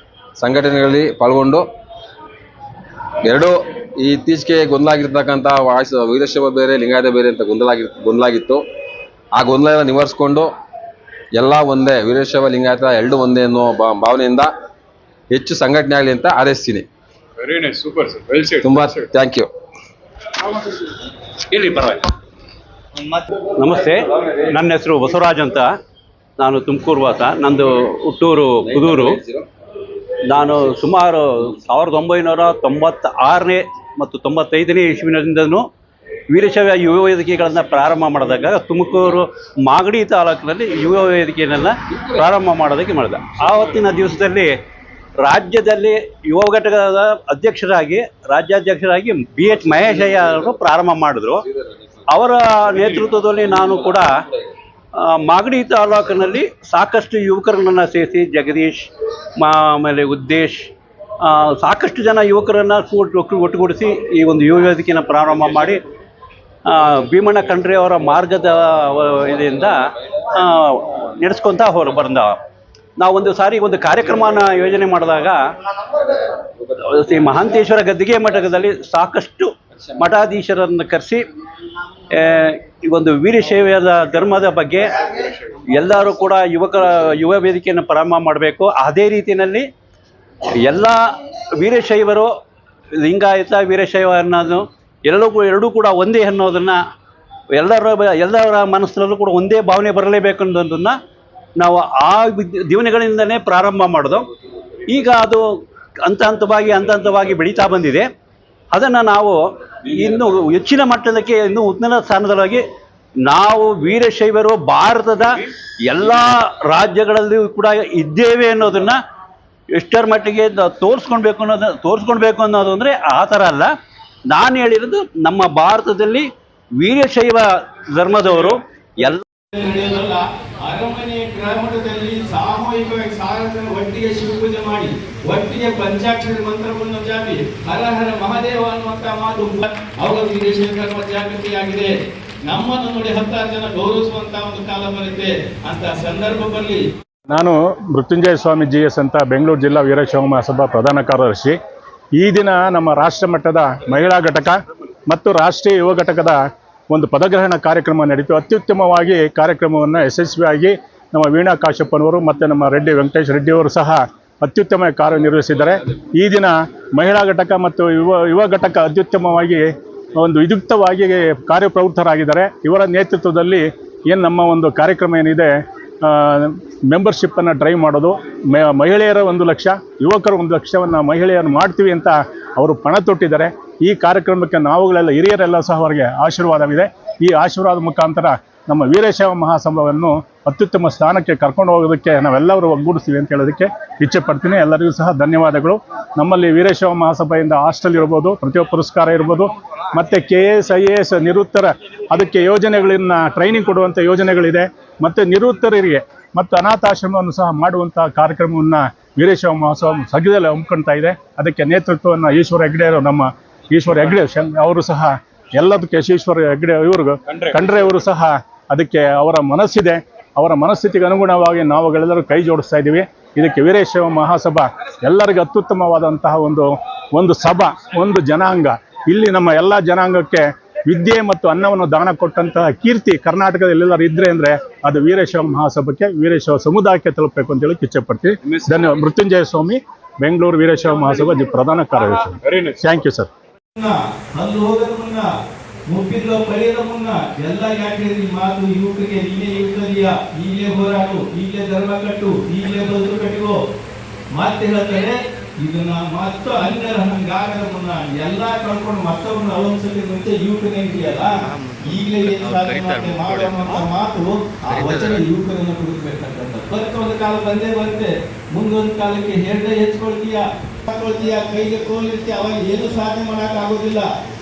ಸಂಘಟನೆಗಳಲ್ಲಿ ಪಾಲ್ಗೊಂಡು ಎರಡೂ ಇತ್ತೀಚೆಗೆ ಗೊಂದಲಾಗಿರ್ತಕ್ಕಂಥ ವೀರಶೈವ ಬೇರೆ ಲಿಂಗಾಯತ ಬೇರೆ ಅಂತ ಗೊಂದಲಾಗಿತ್ತು. ಆ ಗೊಂದಲ ನಿವಾರಿಸಿಕೊಂಡು ಎಲ್ಲ ಒಂದೇ, ವೀರಶೈವ ಲಿಂಗಾಯತ ಎರಡು ಒಂದೇ ಅನ್ನೋ ಭಾವನೆಯಿಂದ ಹೆಚ್ಚು ಸಂಘಟನೆ ಆಗಲಿ ಅಂತ ಹಾರೈಸ್ತೀನಿ. ತುಂಬ ಥ್ಯಾಂಕ್ ಯು. ನಮಸ್ತೆ, ನನ್ನ ಹೆಸರು ಬಸವರಾಜ್ ಅಂತ. ನಾನು ತುಮಕೂರು ವಾಸ. ನಂದು ಹುಟ್ಟೂರು ಕುದೂರು. ನಾನು ಸುಮಾರು 1996ನೇ ಮತ್ತು 95ನೇ ಇಸ್ವಿನಿಂದನೂ ವೀರಶೈವ ಯುವ ವೇದಿಕೆಗಳನ್ನು ಪ್ರಾರಂಭ ಮಾಡಿದಾಗ ತುಮಕೂರು ಮಾಗಡಿ ತಾಲೂಕಿನಲ್ಲಿ ಯುವ ವೇದಿಕೆಯನ್ನು ಪ್ರಾರಂಭ ಮಾಡೋದಕ್ಕೆ ಮಾಡಿದೆ. ಆವತ್ತಿನ ದಿವಸದಲ್ಲಿ ರಾಜ್ಯದಲ್ಲಿ ಯುವ ಘಟಕದ ರಾಜ್ಯಾಧ್ಯಕ್ಷರಾಗಿ BH ಮಹೇಶಯ್ಯ ಅವರು ಪ್ರಾರಂಭ ಮಾಡಿದ್ರು. ಅವರ ನೇತೃತ್ವದಲ್ಲಿ ನಾನು ಕೂಡ ಮಾಗಡಿ ತಾಲೂಕಿನಲ್ಲಿ ಸಾಕಷ್ಟು ಯುವಕರನ್ನು ಸೇರಿಸಿ, ಜಗದೀಶ್, ಆಮೇಲೆ ಉದ್ದೇಶ್, ಸಾಕಷ್ಟು ಜನ ಯುವಕರನ್ನು ಒಟ್ಟುಗೂಡಿಸಿ ಈ ಒಂದು ಯುವ ವೇದಿಕೆಯನ್ನು ಪ್ರಾರಂಭ ಮಾಡಿ ಭೀಮಣ್ಣ ಖಂಡ್ರೆ ಅವರ ಮಾರ್ಗದ ಇದರಿಂದ ನಡೆಸ್ಕೊತ ಬಂದ. ನಾವು ಒಂದು ಸಾರಿ ಒಂದು ಕಾರ್ಯಕ್ರಮನ ಯೋಜನೆ ಮಾಡಿದಾಗ ಶ್ರೀ ಮಹಾಂತೇಶ್ವರ ಗದ್ದಿಗೆ ಮಠದಲ್ಲಿ ಸಾಕಷ್ಟು ಮಠಾಧೀಶರನ್ನು ಕರೆಸಿ ಈ ಒಂದು ವೀರಶೈವದ ಧರ್ಮದ ಬಗ್ಗೆ ಎಲ್ಲರೂ ಕೂಡ ಯುವ ವೇದಿಕೆಯನ್ನು ಪ್ರಾರಂಭ ಮಾಡಬೇಕು. ಅದೇ ರೀತಿಯಲ್ಲಿ ಎಲ್ಲ ವೀರಶೈವರು ಲಿಂಗಾಯತ ವೀರಶೈವ ಅನ್ನೋದು ಎರಡೂ ಕೂಡ ಒಂದೇ ಅನ್ನೋದನ್ನು ಎಲ್ಲರ ಮನಸ್ಸಿನಲ್ಲೂ ಕೂಡ ಒಂದೇ ಭಾವನೆ ಬರಲೇಬೇಕು ಅನ್ನೋದನ್ನು ನಾವು ಆ ದಿನಗಳಿಂದಲೇ ಪ್ರಾರಂಭ ಮಾಡೋದು. ಈಗ ಅದು ಹಂತ ಹಂತವಾಗಿ ಬೆಳೀತಾ ಬಂದಿದೆ. ಅದನ್ನು ನಾವು ಇನ್ನೂ ಹೆಚ್ಚಿನ ಮಟ್ಟದಕ್ಕೆ ಇನ್ನೂ ಉನ್ನತ ಸ್ಥಾನದೊಳಗೆ ನಾವು ವೀರಶೈವರು ಭಾರತದ ಎಲ್ಲ ರಾಜ್ಯಗಳಲ್ಲಿಯೂ ಕೂಡ ಇದ್ದೇವೆ ಅನ್ನೋದನ್ನು ಎಷ್ಟರ ಮಟ್ಟಿಗೆ ತೋರಿಸ್ಕೊಳ್ಬೇಕು ಅನ್ನೋದು ಅಂದರೆ ಆ ಥರ ಅಲ್ಲ. ನಾನು ಹೇಳಿರೋದು ನಮ್ಮ ಭಾರತದಲ್ಲಿ ವೀರಶೈವ ಧರ್ಮದವರು ಎಲ್ಲ ನಡೆಯೋದಲ್ಲ. ಅರಮನೆ ಗ್ರಾಮದಲ್ಲಿ ಸಾಮೂಹಿಕವಾಗಿ ಸಾರಸನ ಒಟ್ಟಿಗೆ ಶಿವಪೂಜೆ ಮಾಡಿ ಒಟ್ಟಿಗೆ ಪಂಚಾಕ್ಷರಿ ಮಂತ್ರವನ್ನು ಜಾಪಿ ಹರ ಹರ ಮಹಾದೇವ ಅನ್ನುವಂತ ಮಾತು ಅವಾಗ ವೀರಶೈವ ಧರ್ಮ ಜಾಗೃತಿಯಾಗಿದೆ. ನಮ್ಮನ್ನು ನೋಡಿ 10 ಜನ ಗೌರವಿಸುವಂತ ಒಂದು ಕಾಲ ಬರುತ್ತೆ ಅಂತ ಸಂದರ್ಭದಲ್ಲಿ ನಾನು ಮೃತ್ಯುಂಜಯ ಸ್ವಾಮಿ GS ಅಂತ ಬೆಂಗಳೂರು ಜಿಲ್ಲಾ ವೀರಶೈವ ಮಹಾಸಭಾ ಪ್ರಧಾನ ಕಾರ್ಯದರ್ಶಿ. ಈ ದಿನ ನಮ್ಮ ರಾಷ್ಟ್ರ ಮಟ್ಟದ ಮಹಿಳಾ ಘಟಕ ಮತ್ತು ರಾಷ್ಟ್ರೀಯ ಯುವ ಘಟಕದ ಒಂದು ಪದಗ್ರಹಣ ಕಾರ್ಯಕ್ರಮ ನಡೀತು. ಅತ್ಯುತ್ತಮವಾಗಿ ಕಾರ್ಯಕ್ರಮವನ್ನು ಯಶಸ್ವಿಯಾಗಿ ನಮ್ಮ ವೀಣಾ ಕಾಶ್ಯಪ್ಪನವರು ಮತ್ತು ನಮ್ಮ ವೆಂಕಟೇಶ್ ರೆಡ್ಡಿಯವರು ಸಹ ಅತ್ಯುತ್ತಮ ಕಾರ್ಯನಿರ್ವಹಿಸಿದ್ದಾರೆ. ಈ ದಿನ ಮಹಿಳಾ ಘಟಕ ಮತ್ತು ಯುವ ಘಟಕ ಅತ್ಯುತ್ತಮವಾಗಿ ಒಂದು ವಿದ್ಯುಕ್ತವಾಗಿ ಕಾರ್ಯಪ್ರವೃತ್ತರಾಗಿದ್ದಾರೆ. ಇವರ ನೇತೃತ್ವದಲ್ಲಿ ಏನು ನಮ್ಮ ಒಂದು ಕಾರ್ಯಕ್ರಮ ಏನಿದೆ, ಮೆಂಬರ್ಶಿಪ್ಪನ್ನು ಡ್ರೈವ್ ಮಾಡೋದು, ಮಹಿಳೆಯರ 1 ಲಕ್ಷ, ಯುವಕರ 1 ಲಕ್ಷವನ್ನು ಮಹಿಳೆಯರು ಮಾಡ್ತೀವಿ ಅಂತ ಅವರು ಪಣ ತೊಟ್ಟಿದ್ದಾರೆ. ಈ ಕಾರ್ಯಕ್ರಮಕ್ಕೆ ನಾವುಗಳೆಲ್ಲ ಹಿರಿಯರೆಲ್ಲ ಸಹ ಅವರಿಗೆ ಆಶೀರ್ವಾದವಿದೆ. ಈ ಆಶೀರ್ವಾದ ಮುಖಾಂತರ ನಮ್ಮ ವೀರಶೈವ ಮಹಾಸಭಾವನ್ನು ಅತ್ಯುತ್ತಮ ಸ್ಥಾನಕ್ಕೆ ಕರ್ಕೊಂಡು ಹೋಗೋದಕ್ಕೆ ನಾವೆಲ್ಲರೂ ಒಗ್ಗೂಡಿಸ್ತೀವಿ ಅಂತ ಹೇಳೋದಕ್ಕೆ ಇಚ್ಛೆ ಪಡ್ತೀನಿ. ಎಲ್ಲರಿಗೂ ಸಹ ಧನ್ಯವಾದಗಳು. ನಮ್ಮಲ್ಲಿ ವೀರಶೈವ ಮಹಾಸಭೆಯಿಂದ ಹಾಸ್ಟೆಲ್ ಇರ್ಬೋದು, ಪ್ರತಿಭಾ ಪುರಸ್ಕಾರ ಇರ್ಬೋದು, ಮತ್ತು KS IAS ನಿವೃತ್ತರ ಅದಕ್ಕೆ ಯೋಜನೆಗಳನ್ನು ಟ್ರೈನಿಂಗ್ ಕೊಡುವಂಥ ಯೋಜನೆಗಳಿದೆ. ಮತ್ತು ನಿವೃತ್ತರಿಗೆ ಮತ್ತು ಅನಾಥಾಶ್ರಮವನ್ನು ಸಹ ಮಾಡುವಂಥ ಕಾರ್ಯಕ್ರಮವನ್ನು ವೀರಶೈವ ಮಹಾಸಭಾ ಸದ್ಯದಲ್ಲೇ ಹಮ್ಮಿಕೊಳ್ತಾ ಇದೆ. ಅದಕ್ಕೆ ನೇತೃತ್ವವನ್ನು ಈಶ್ವರ ಹೆಗ್ಡೆ ನಮ್ಮ ಈಶ್ವರ ಹೆಗ್ಡೆ ಅವರು ಸಹ ಎಲ್ಲದಕ್ಕೆ ಈಶ್ವರ ಹೆಗ್ಡೆ ಇವ್ರಿಗೂ ಖಂಡ್ರೆ ಅವರು ಸಹ ಅದಕ್ಕೆ ಅವರ ಮನಸ್ಸಿದೆ. ಅವರ ಮನಸ್ಥಿತಿಗೆ ಅನುಗುಣವಾಗಿ ನಾವುಗಳೆಲ್ಲರೂ ಕೈ ಜೋಡಿಸ್ತಾ ಇದ್ದೀವಿ. ಇದಕ್ಕೆ ವೀರಶೈವ ಮಹಾಸಭಾ ಎಲ್ಲರಿಗೂ ಅತ್ಯುತ್ತಮವಾದಂತಹ ಒಂದು ಸಭಾ, ಒಂದು ಜನಾಂಗ. ಇಲ್ಲಿ ನಮ್ಮ ಎಲ್ಲ ಜನಾಂಗಕ್ಕೆ ವಿದ್ಯೆ ಮತ್ತು ಅನ್ನವನ್ನು ದಾನ ಕೊಟ್ಟಂತಹ ಕೀರ್ತಿ ಕರ್ನಾಟಕದಲ್ಲೆಲ್ಲರೂ ಇದ್ರೆ ಅಂದರೆ ಅದು ವೀರಶೈವ ಮಹಾಸಭಾಕ್ಕೆ, ವೀರಶೈವ ಸಮುದಾಯಕ್ಕೆ ತಲುಪಬೇಕು ಅಂತ ಹೇಳಿ ಇಚ್ಛೆ ಪಡ್ತೀವಿ. ಧನ್ಯವಾದ. ಮೃತ್ಯುಂಜಯ ಸ್ವಾಮಿ, ಬೆಂಗಳೂರು ವೀರಶೈವ ಮಹಾಸಭಾ ಪ್ರಧಾನ ಕಾರ್ಯದರ್ಶಿ. Thank you sir. ಅಲ್ಲಿ ಹೋಗೋದ್ರ ಮುನ್ನ ಮುಪ್ಪಿದ್ರೋ ಪಡೆಯೋದ್ರ ಮುನ್ನ ಎಲ್ಲ ಯಾಕೆ ಮಾತು ಯುವಕರಿಗೆ ನೀನೇ ಯುವಕರಿಯ ಈಗಲೇ ಹೋರಾಡು, ಈಗಲೇ ಧರ್ಮ ಕಟ್ಟು, ಈಗಲೇ ಬದುಕು ಕಟ್ಟಿಗೋ ಮಾತು ಹೇಳ್ತಾರೆ. ಇದನ್ನ ಮತ್ತು ಅನ್ಯರ ಹಂಗಾಗದ ಮುನ್ನ ಎಲ್ಲಾ ಕಳ್ಕೊಂಡು ಮತ್ತೊಬ್ಬರನ್ನ ಅವಲಂಬಿಸಲಿಕ್ಕೆ ಮುಂಚೆ ಯುವಕನೇ ಇದೆಯಲ್ಲ, ಈಗಲೇ ಏನ್ ಸಾಧನೆ ಮಾಡುವಂತ ಮಾತು ಆ ವಚನ ಯುವಕರನ್ನು ಹುಡುಕ್ಬೇಕಂತ. ಒಂದು ಕಾಲ ಬಂದೇ ಬರುತ್ತೆ. ಮುಂದೊಂದು ಕಾಲಕ್ಕೆ ಹೆಡ್ಡೆ ಹೆಚ್ಕೊಳ್ತೀಯ, ಕೈಗೆ ಕೋಲಿರ್ತೀಯ, ಅವಾಗ ಏನು ಸಾಧನೆ ಮಾಡಕ್ ಆಗೋದಿಲ್ಲ.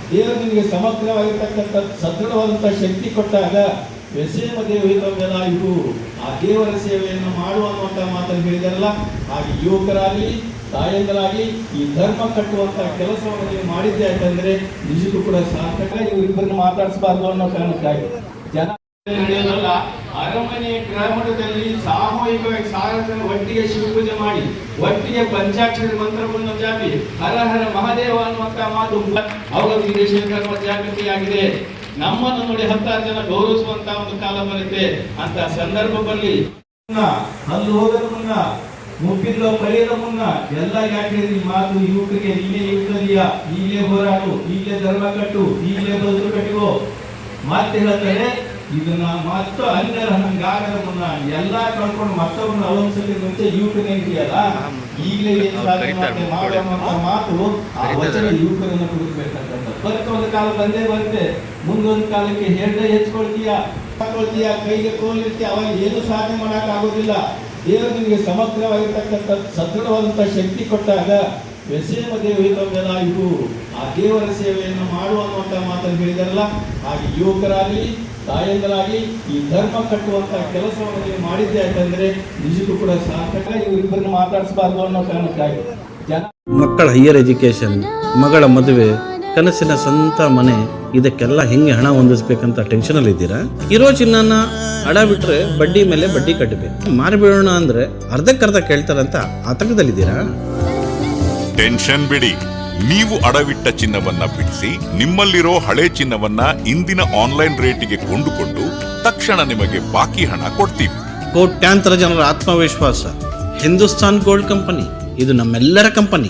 ದೇವರು ನಿಮಗೆ ಸಮಗ್ರವಾಗಿರ್ತಕ್ಕಂಥ ಸದೃಢವಾದಂತಹ ಶಕ್ತಿ ಕೊಟ್ಟಾಗ ವ್ಯಸೇಮ ದೇವಹಿತವೆಲ್ಲ ಇವು ಆ ದೇವರ ಸೇವೆಯನ್ನು ಮಾಡುವ ಅನ್ನುವಂಥ ಮಾತನ್ನು ಹೇಳಿದಾರಲ್ಲ. ಹಾಗೆ ಯುವಕರಾಗಲಿ ತಾಯಂದರಾಗಿ ಈ ಧರ್ಮ ಕಟ್ಟುವಂತ ಕೆಲಸವನ್ನು ನೀವು ಮಾಡಿದ್ದೆ ಯಾಕಂದ್ರೆ ನಿಜಕ್ಕೂ ಕೂಡ ಸಾರ್ಥಕ. ಇವರಿಬ್ಬರನ್ನು ಮಾತಾಡಿಸಬಾರ್ದು ಅನ್ನೋ ಕಾರಣಕ್ಕಾಗಿ ಜನ ನಡೆಯೋದಲ್ಲ. ಅರಮನೆ ಗ್ರಾಮದಲ್ಲಿ ಸಾಮೂಹಿಕವಾಗಿ ಸಾರಸನ ಒಟ್ಟಿಗೆ ಶಿವಪೂಜೆ ಮಾಡಿ ಒಟ್ಟಿಗೆ ಪಂಚಾಕ್ಷರಿ ಮಂತ್ರವನ್ನು ಜಾಪಿ ಹರ ಹರ ಮಹಾದೇವ ಅನ್ನುವಂತ ಮಾತು ಅವಾಗ ವೀರಶೈವ ಧರ್ಮ ಜಾಗೃತಿಯಾಗಿದೆ. ನಮ್ಮನ್ನು ನೋಡಿ 10 ಜನ ಗೌರವಿಸುವಂತ ಒಂದು ಕಾಲ ಬರುತ್ತೆ ಅಂತ ಸಂದರ್ಭದಲ್ಲಿ ಅಲ್ಲಿ ಹೋಗೋದ್ರ ಮುನ್ನ ಮುಪ್ಪಿದ್ರೋ ಪಡೆಯೋದ್ರ ಮುನ್ನ ಎಲ್ಲ ಯಾಕೆ ಮಾತು ಯುವಕರಿಗೆ ನೀನೇ ಯುವಕರಿಯ ಈಗಲೇ ಹೋರಾಡು, ಈಗಲೇ ಧರ್ಮ ಕಟ್ಟು, ಈಗಲೇ ಬದುಕು ಕಟ್ಟಿಗೋ ಮಾತು ಹೇಳ್ತಾರೆ. ಇದನ್ನ ಮತ್ತು ಅನ್ಯರ ಹಂಗಾಗದ ಮುನ್ನ ಎಲ್ಲಾ ಕಳ್ಕೊಂಡು ಮತ್ತೊಬ್ಬರನ್ನ ಅವಲಂಬಿಸಲಿಕ್ಕೆ ಮುಂಚೆ ಯುವಕನೇ ಇದೆಯಲ್ಲ, ಈಗಲೇ ಏನ್ ಸಾಧನೆ ಮಾಡುವಂತ ಮಾತು ಆ ವಚನ ಯುವಕರನ್ನು ಹುಡುಕ್ಬೇಕಂತ. ಒಂದು ಕಾಲ ಬಂದೇ ಬರುತ್ತೆ. ಮುಂದೊಂದು ಕಾಲಕ್ಕೆ ಹೆಡ್ಡೆ ಹೆಚ್ಕೊಳ್ತೀಯ, ಕೈಗೆ ಕೋಲಿರ್ತೀಯ, ಅವಾಗ ಏನು ಸಾಧನೆ ಮಾಡಕ್ ಆಗೋದಿಲ್ಲ. ದೇವರು ನಿಮಗೆ ಸಮಗ್ರವಾಗಿರ್ತಕ್ಕಂಥ ಸದೃಢವಾದಂತಹ ಶಕ್ತಿ ಕೊಟ್ಟಾಗ ವ್ಯಸೇಮ ದೇವಹಿತವೆಲ್ಲ ಇವು ಆ ದೇವರ ಸೇವೆಯನ್ನು ಮಾಡುವ ಅನ್ನುವಂಥ ಮಾತನ್ನು ಹೇಳಿದಾರಲ್ಲ. ಹಾಗೆ ಯುವಕರಾಗಲಿ ತಾಯಂದರಾಗಿ ಈ ಧರ್ಮ ಕಟ್ಟುವಂತ ಕೆಲಸವನ್ನು ನೀವು ಮಾಡಿದ್ದೆ ಯಾಕಂದ್ರೆ ನಿಜಕ್ಕೂ ಕೂಡ ಸಾರ್ಥಕ. ಇವರಿಬ್ಬರನ್ನು ಮಾತಾಡಿಸಬಾರ್ದು ಅನ್ನೋ ಕಾರಣಕ್ಕಾಗಿ ಜನ ಮಕ್ಕಳ ಹೈಯರ್ ಎಜುಕೇಶನ್, ಮಗಳ ಮದುವೆ, ಕನಸಿನ ಸ್ವಂತ ಮನೆ ಇದಕ್ಕೆಲ್ಲ ಹೆಂಗೆ ಹಣ ಹೊಂದಿಸ್ಬೇಕಂತ ಟೆನ್ಷನಲ್ಲಿ ಇದ್ದೀರಾ? ಇರೋ ಚಿನ್ನನ ಅಡ ಬಿಟ್ರೆ ಬಡ್ಡಿ ಮೇಲೆ ಬಡ್ಡಿ ಕಟ್ಟಬೇಕು. ಮಾರಿಬಿಡೋಣ ಅಂದ್ರೆ ಅರ್ಧಕ್ಕರ್ಧ ಕೇಳ್ತಾರಂತ ಆತಂಕದಲ್ಲಿದ್ದೀರಾ? ಟೆನ್ಷನ್ ಬಿಡಿ, ನೀವು ಅಡವಿಟ್ಟ ಚಿನ್ನವನ್ನ ಬಿಡಿಸಿ ನಿಮ್ಮಲ್ಲಿರೋ ಹಳೆ ಚಿನ್ನವನ್ನ ಇಂದಿನ ಆನ್ಲೈನ್ ರೇಟಿಗೆ ಕೊಂಡುಕೊಂಡು ತಕ್ಷಣ ನಿಮಗೆ ಬಾಕಿ ಹಣ ಕೊಡ್ತೀವಿ. ಕೋಟ್ಯಾಂತರ ಜನರ ಆತ್ಮವಿಶ್ವಾಸ ಹಿಂದೂಸ್ತಾನ್ ಗೋಲ್ಡ್ ಕಂಪನಿ, ಇದು ನಮ್ಮೆಲ್ಲರ ಕಂಪನಿ.